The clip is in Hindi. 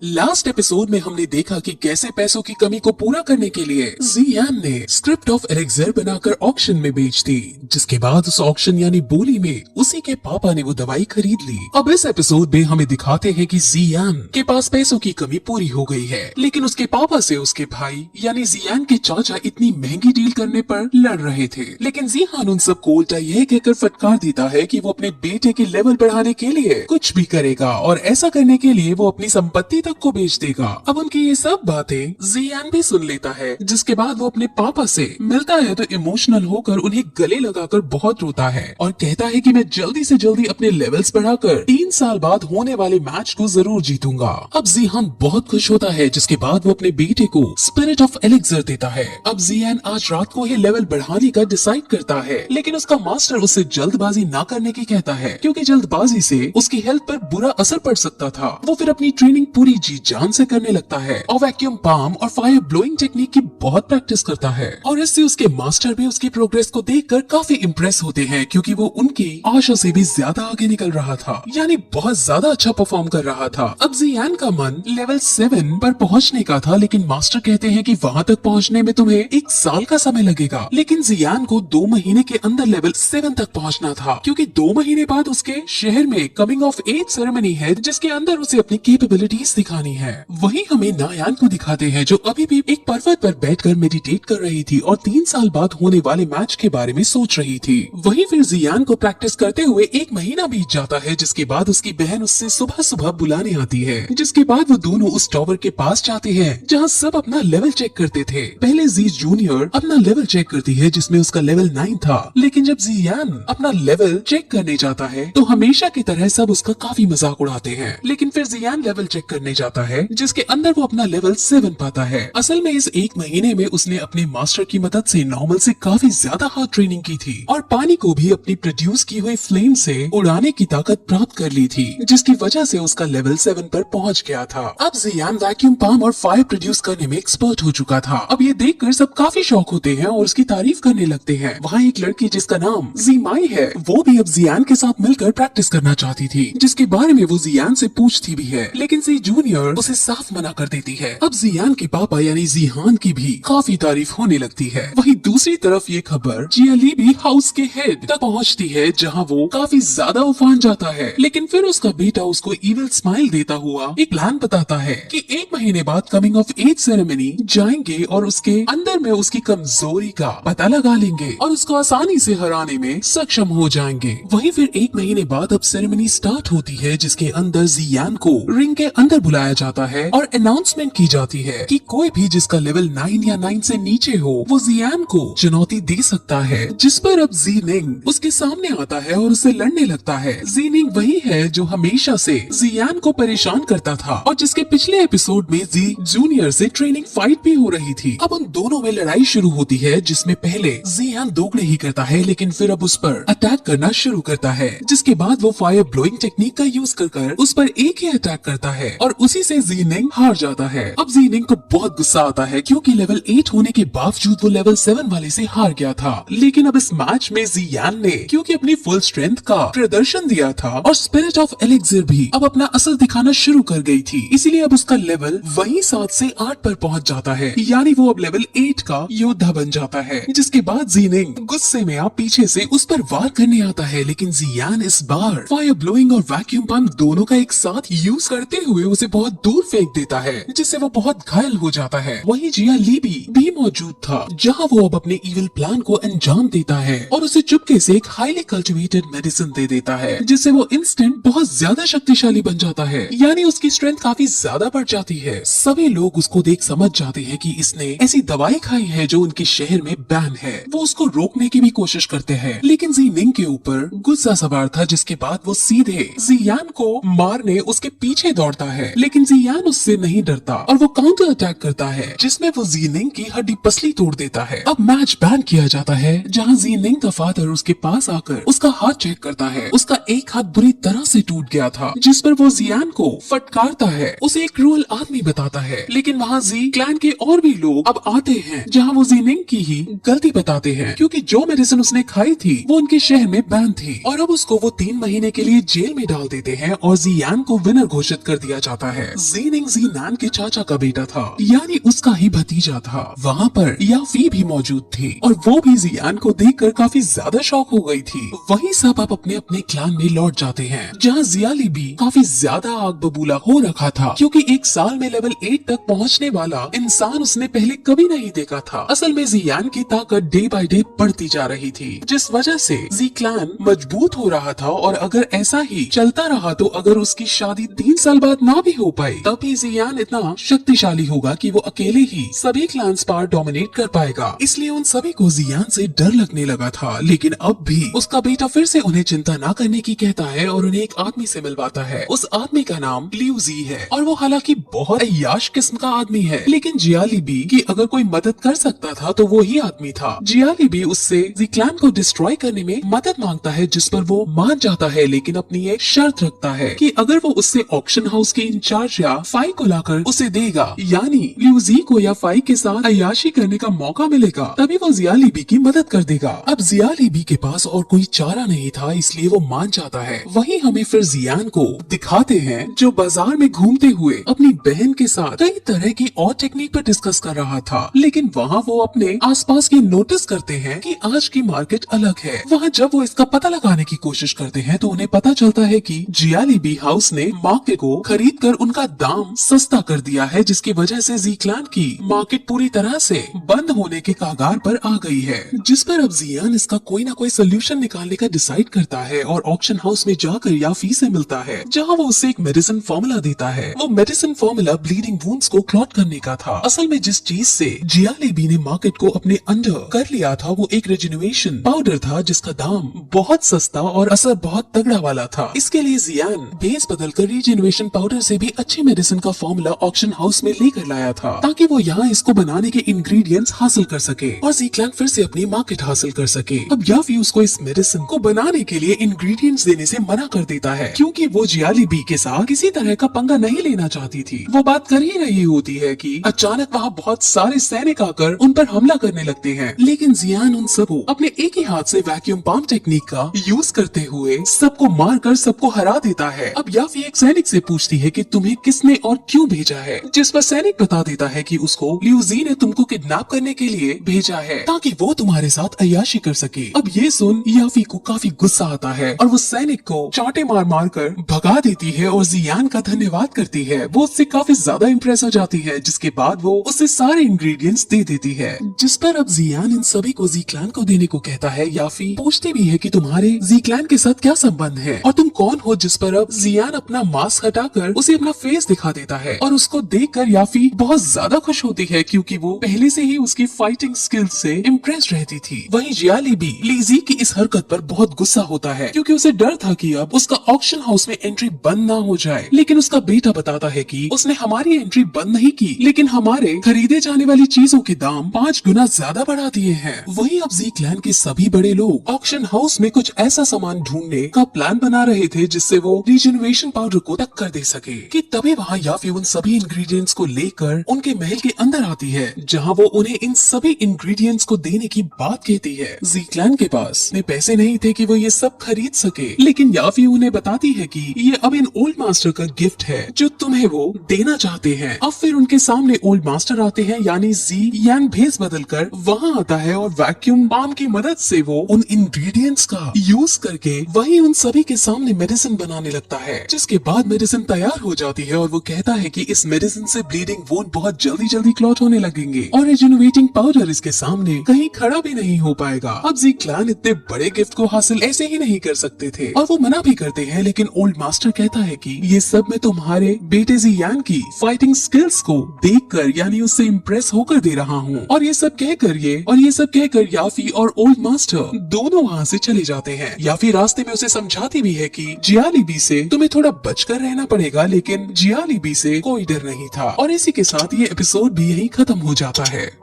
लास्ट एपिसोड में हमने देखा कि कैसे पैसों की कमी को पूरा करने के लिए जियान ने स्क्रिप्ट ऑफ एलेक्जेर बनाकर ऑक्शन में बेच दी, जिसके बाद उस ऑक्शन यानी बोली में उसी के पापा ने वो दवाई खरीद ली। अब इस एपिसोड में हमें दिखाते हैं कि जियान के पास पैसों की कमी पूरी हो गई है, लेकिन उसके पापा से उसके भाई यानी जियान के चाचा इतनी महंगी डील करने पर लड़ रहे थे। लेकिन जियान उन सबको उल्टा यह कहकर फटकार देता है कि वो अपने बेटे के लेवल बढ़ाने के लिए कुछ भी करेगा और ऐसा करने के लिए वो अपनी संपत्ति तक को बेच देगा। अब उनकी ये सब बातें जियान भी सुन लेता है, जिसके बाद वो अपने पापा से मिलता है तो इमोशनल होकर उन्हें गले लगाकर बहुत रोता है और कहता है कि मैं जल्दी से जल्दी अपने लेवल्स बढ़ाकर 3 साल बाद होने वाले मैच को जरूर जीतूंगा। अब जियान बहुत खुश होता है, जिसके बाद वो अपने बेटे को स्पिरिट ऑफ एलेक्जेर देता है। अब जियान आज रात को ही लेवल बढ़ाने का डिसाइड करता है, लेकिन उसका मास्टर उससे जल्दबाजी ना करने की कहता है, क्योंकि जल्दबाजी से उसकी हेल्थ पर बुरा असर पड़ सकता था। वो फिर अपनी ट्रेनिंग पूरी जी जान से करने लगता है और वैक्यूम पाम और फायर ब्लोइंग टेक्निक की बहुत प्रैक्टिस करता है और इससे उसके मास्टर भी उसकी प्रोग्रेस को देखकर काफी इम्प्रेस होते हैं, क्योंकि वो उनकी आशा से भी ज्यादा आगे निकल रहा था, यानी बहुत ज्यादा अच्छा परफॉर्म कर रहा था। अब जियान का मन लेवल 7 पर पहुंचने का था, लेकिन मास्टर कहते हैं कि वहां तक पहुंचने में तुम्हें 1 साल का समय लगेगा। लेकिन जियान को 2 महीने के अंदर लेवल 7 तक पहुंचना था, क्योंकि 2 महीने बाद उसके शहर में कमिंग ऑफ एज सेरेमनी है, जिसके अंदर उसे अपनी कैपेबिलिटीज दिखानी है। वहीं हमें नायान को दिखाते हैं, जो अभी भी एक पर्वत पर बैठकर मेडिटेट कर रही थी और 3 साल बाद होने वाले मैच के बारे में सोच रही थी। वहीं फिर जियान को प्रैक्टिस करते हुए 1 महीना बीत जाता है, जिसके बाद उसकी बहन उससे सुबह सुबह बुलाने आती है, जिसके बाद वो दोनों उस टावर के पास जाते हैं जहाँ सब अपना लेवल चेक करते थे। पहले जी जूनियर अपना लेवल चेक करती है, जिसमें उसका लेवल 9 था, लेकिन जब जियान अपना लेवल चेक करने जाता है तो हमेशा की तरह सब उसका काफी मजाक उड़ाते हैं। लेकिन फिर जियान लेवल चेक करने जाता है, जिसके अंदर वो अपना लेवल 7 पाता है। असल में इस 1 महीने में उसने अपने मास्टर की मदद से नॉर्मल से काफी ज्यादा हार्ड ट्रेनिंग की थी और पानी को भी अपनी प्रोड्यूस की हुई फ्लेम से उड़ाने की ताकत प्राप्त कर ली थी, जिसकी वजह से उसका लेवल 7 पर पहुंच गया था। अब जियान वैक्यूम पाम और फायर प्रोड्यूस करने में एक्सपर्ट हो चुका था। अब ये देखकर सब काफी शौक होते हैं और उसकी तारीफ करने लगते हैं। वहाँ एक लड़की जिसका नाम जीमाई है, वो भी अब जियान के साथ मिलकर प्रैक्टिस करना चाहती थी, जिसके बारे में वो जियान से पूछती भी है, लेकिन जी जूनियर उसे साफ मना कर देती है। अब जियान के पापा यानी जिहान की भी काफी तारीफ होने लगती है। वहीं दूसरी तरफ ये खबर जियाली भी हाउस के हेड तक पहुंचती है, जहां वो काफी ज्यादा उफान जाता है। लेकिन फिर उसका बेटा उसको इविल स्माइल देता हुआ एक प्लान बताता है कि 1 महीने बाद कमिंग ऑफ एज सेरेमनी जाएंगे और उसके अंदर में उसकी कमजोरी का पता लगा लेंगे और उसको आसानी से हराने में सक्षम हो जाएंगे। वहीं फिर 1 महीने बाद अब सेरेमनी स्टार्ट होती है, जिसके अंदर जियान को रिंग के अंदर बुलाया जाता है और अनाउंसमेंट की जाती है कि कोई भी जिसका लेवल 9 या 9 से नीचे हो वो जियान को चुनौती दे सकता है। जिस पर अब जीनिंग उसके सामने आता है और उससे लड़ने लगता है। जीनिंग वही है जो हमेशा से जियान को परेशान करता था और जिसके पिछले एपिसोड में जी जूनियर से ट्रेनिंग फाइट भी हो रही थी। अब उन दोनों में लड़ाई शुरू होती है, जिसमें पहले जियान दोगले ही करता है, लेकिन फिर अब उस पर अटैक करना शुरू करता है, जिसके बाद वो फायर ब्लोइंग टेक्निक का यूज कर उस पर एक ही अटैक करता है और उसी से जीनिंग हार जाता है। अब जीनिंग को बहुत गुस्सा आता है, क्योंकि लेवल 8 होने के बावजूद वो लेवल 7 वाले से हार गया था। लेकिन अब इस मैच में जियान ने क्योंकि अपनी फुल स्ट्रेंथ का प्रदर्शन दिया था और स्पिरिट ऑफ एलेक्जेर भी अब अपना असर दिखाना शुरू कर गई थी, इसीलिए अब उसका लेवल वही 7 से 8 पर पहुंच जाता है, यानी वो अब लेवल 8 का योद्धा बन जाता है। जिसके बाद जीनिंग गुस्से में आप पीछे से उस पर वार करने आता है, लेकिन जियान इस बार फायर ब्लोइंग और वैक्यूम पंप दोनों का एक साथ यूज करते हुए उसे बहुत दूर फेंक देता है, जिससे वो बहुत घायल हो जाता है। वहीं जिया लीबी भी मौजूद था, जहां वो अब अपने इविल प्लान को अंजाम देता है और उसे चुपके से एक हाईली कल्टिवेटेड मेडिसिन दे देता है, जिससे वो इंस्टेंट बहुत ज्यादा शक्तिशाली बन जाता है, यानी उसकी स्ट्रेंथ काफी ज्यादा बढ़ जाती है। सभी लोग उसको देख समझ जाते हैं कि इसने ऐसी दवाई खाई है जो उनके शहर में बैन है। वो उसको रोकने की भी कोशिश करते हैं, लेकिन जीनिंग के ऊपर गुस्सा सवार था, जिसके बाद वो सीधे जियान को मारने उसके पीछे दौड़ता है। लेकिन जियान उससे नहीं डरता और वो काउंटर अटैक करता है, जिसमें वो जीनिंग की हड्डी पसली तोड़ देता है। अब मैच बैन किया जाता है, जहां जीनिंग का फादर उसके पास आकर उसका हाथ चेक करता है। उसका एक हाथ बुरी तरह से टूट गया था, जिस पर वो जियान को फटकारता है, उसे एक क्रूअल आदमी बताता है। लेकिन वहाँ जी क्लैन के और भी लोग अब आते हैं, जहाँ वो जीनिंग की ही गलती बताते हैं, क्योंकि जो मेडिसिन उसने खाई थी वो उनके शहर में बैन थी और अब उसको वो 3 महीने के लिए जेल में डाल देते हैं और जियान को विनर घोषित कर दिया जाता जाता है। ज़ीनिंग ज़ीनान के चाचा का बेटा था, यानी उसका ही भतीजा था। वहाँ पर याफी भी मौजूद थी और वो भी जियान को देखकर काफी ज्यादा शॉक हो गई थी। वही सब अब अपने अपने क्लान में लौट जाते हैं, जहाँ जियाली भी काफी ज्यादा आग बबूला हो रखा था, क्योंकि एक साल में लेवल 8 तक पहुँचने वाला इंसान उसने पहले कभी नहीं देखा था। असल में जियान की ताकत डे बाय डे बढ़ती जा रही थी, जिस वजह से जी क्लान मजबूत हो रहा था। और अगर ऐसा ही चलता रहा तो अगर उसकी शादी 3 साल बाद ना भी हो पाई, तब भी जियान इतना शक्तिशाली होगा कि वो अकेले ही सभी क्लान्स पर डोमिनेट कर पाएगा। इसलिए उन सभी को जियान से डर लगने लगा था। लेकिन अब भी उसका बेटा फिर से उन्हें चिंता ना करने की कहता है और उन्हें एक आदमी से मिलवाता है। उस आदमी का नाम लियू जी है और वो हालांकि बहुत अय्याश किस्म का आदमी है, लेकिन जियाली बी की अगर कोई मदद कर सकता था तो वो ही आदमी था। जियाली बी उससे जी क्लान को डिस्ट्रॉय करने में मदद मांगता है, जिस पर वो मान जाता है, लेकिन अपनी एक शर्त रखता है कि अगर वो उससे ऑक्शन हाउस के इंचार्ज या फाई को लाकर उसे देगा, यानी लियू जी को या फाई के साथ अय्याशी करने का मौका मिलेगा, तभी वो जियाली बी की मदद कर देगा। अब जियाली बी के पास और कोई चारा नहीं था, इसलिए वो मान जाता है। वहीं हमें फिर जियान को दिखाते हैं जो बाजार में घूमते हुए अपनी बहन के साथ कई तरह की और टेक्निक पर डिस्कस कर रहा था, लेकिन वहाँ वो अपने आसपास की नोटिस करते हैं कि आज की मार्केट अलग है। वहाँ जब वो इसका पता लगाने की कोशिश करते हैं तो उन्हें पता चलता है कि जियाली बी हाउस ने मार्केट को खरीद कर उनका दाम सस्ता कर दिया है, जिसकी वजह से जी क्लान की मार्केट पूरी तरह से बंद होने के कगार पर आ गई है। जिस पर अब जियान इसका कोई ना कोई सोल्यूशन निकालने का डिसाइड करता है और ऑक्शन हाउस में जाकर याफी से मिलता है, जहाँ वो उसे एक मेडिसिन फॉर्मूला देता है। वो मेडिसिन फॉर्मूला ब्लीडिंग वुंड्स को क्लॉट करने का था। असल में जिस चीज से जियाली बी ने मार्केट को अपने अंडर कर लिया था वो एक रिजेन्युएशन पाउडर था, जिसका दाम बहुत सस्ता और असर बहुत तगड़ा वाला था। इसके लिए जियान बेस बदलकर रिजेन्युएशन पाउडर से भी अच्छी मेडिसिन का फॉर्मूला ऑक्शन हाउस में लेकर लाया था, ताकि वो यहाँ इसको बनाने के इंग्रेडिएंट्स हासिल कर सके और जी क्लान फिर से अपनी मार्केट हासिल कर सके। अब याफी उसको इस मेडिसिन को बनाने के लिए इंग्रेडिएंट्स देने से मना कर देता है, क्योंकि वो जियाली बी के साथ किसी तरह का पंगा नहीं लेना चाहती थी। वो बात कर ही रही होती है कि अचानक वहाँ बहुत सारे सैनिक आकर उन पर हमला करने लगते हैं, लेकिन जियान उन सबको अपने एक ही हाथ से वैक्यूम पंप टेक्निक का यूज करते हुए सबको मारकर सबको हरा देता है। अब याफी एक सैनिक से पूछती है कि तुम्हें किसने और क्यों भेजा है, जिस पर सैनिक बता देता है कि उसको लियू जी ने तुमको किडनैप करने के लिए भेजा है, ताकि वो तुम्हारे साथ अय्याशी कर सके। अब ये सुन याफी को काफी गुस्सा आता है और वो सैनिक को चांटे मार मार कर भगा देती है और जियान का धन्यवाद करती है। वो उससे काफी ज्यादा इम्प्रेस हो जाती है, जिसके बाद वो उससे सारे इंग्रेडिएंट्स दे देती है, जिस पर अब जियान इन सभी को जी क्लान को देने को कहता है। याफी पूछती भी है कि तुम्हारे जी क्लान के साथ क्या संबंध है और तुम कौन हो, जिस पर अब जियान अपना मास्क हटाकर उसे अपना फेस दिखा देता है और उसको देखकर याफी बहुत ज्यादा खुश होती है, क्योंकि वो पहले से ही उसकी फाइटिंग स्किल्स से इम्प्रेस रहती थी। वहीं जियाली भी लीजी की इस हरकत पर बहुत गुस्सा होता है, क्योंकि उसे डर था कि अब उसका ऑक्शन हाउस में एंट्री बंद ना हो जाए। लेकिन उसका बेटा बताता है कि उसने हमारी एंट्री बंद नहीं की, लेकिन हमारे खरीदे जाने वाली चीजों के दाम 5 गुना ज्यादा बढ़ा दिए हैं। वहीं अब जी क्लैन के सभी बड़े लोग ऑक्शन हाउस में कुछ ऐसा सामान ढूंढने का प्लान बना रहे थे जिससे वो रिजेनरेशन पाउडर को टक्कर दे सके। कि तभी वहाँ याफी उन सभी इंग्रेडिएंट्स को लेकर उनके महल के अंदर आती है, जहाँ वो उन्हें इन सभी इंग्रेडिएंट्स को देने की बात कहती है। जी क्लैन के पास में पैसे नहीं थे कि वो ये सब खरीद सके, लेकिन याफी उन्हें बताती है कि ये अब इन ओल्ड मास्टर का गिफ्ट है जो तुम्हें वो देना चाहते हैं। अब फिर उनके सामने ओल्ड मास्टर आते हैं, यानी जी यान भेस बदलकर वहाँ आता है और वैक्यूम पंप की मदद से वो उन इंग्रेडिएंट्स का यूज करके वही उन सभी के सामने मेडिसिन बनाने लगता है, जिसके बाद मेडिसिन तैयार हो जाती है और वो कहता है कि इस मेडिसिन से ब्लीडिंग वुंड बहुत जल्दी क्लॉट होने लगेंगे और रिजेनरेटिंग पाउडर इसके सामने कहीं खड़ा भी नहीं हो पाएगा। अब जी क्लैन इतने बड़े गिफ्ट को हासिल ऐसे ही नहीं कर सकते थे और वो मना भी करते हैं, लेकिन ओल्ड मास्टर कहता है कि ये सब मैं तुम्हारे बेटे जी यान की फाइटिंग स्किल्स को देखकर यानी उससे इम्प्रेस होकर दे रहा हूँ। और ये सब कहकर याफी और ओल्ड मास्टर दोनों वहाँ से चले जाते हैं। याफी रास्ते में उसे समझाती भी है कि जियाली बी से तुम्हें थोड़ा बचकर रहना पड़ेगा, लेकिन जियाली बी से कोई डर नहीं था। और इसी के साथ ये एपिसोड भी यही खत्म हो जाता है।